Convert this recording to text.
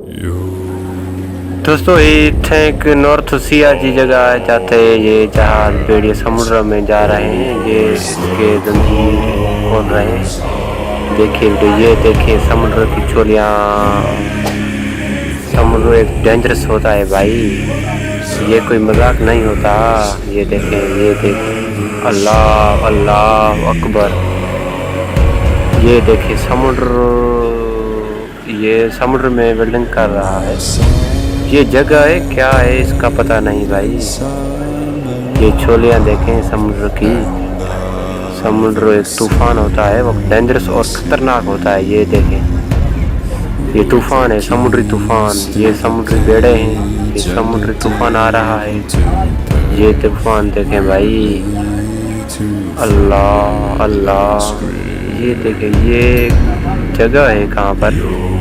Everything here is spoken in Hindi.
दोस्तों इतने एक नॉर्थ सिया की जगह है जाते ये जहाज बेड़िया समुद्र में जा रहे हैं। ये इसके जंजीर खोल रहे हैं। देखिए ये देखिए समुद्र की चोलियाँ। समुद्र एक डेंजरस होता है भाई, ये कोई मजाक नहीं होता। ये देखें, ये देखें, अल्लाह अल्लाह अकबर। ये देखिए समुद्र, ये समुद्र में वेल्डिंग कर रहा है। ये जगह है क्या है इसका पता नहीं भाई। ये छोलियाँ देखें समुद्र की। समुद्र एक तूफान होता है, वो डेंजरस और खतरनाक होता है। ये देखें, ये तूफान है, समुद्री तूफान। ये समुद्री बेड़े हैं, ये समुद्री तूफान आ रहा है। ये तूफान देखें भाई, अल्लाह अल्लाह। ये देखें, ये जगह है कहाँ पर।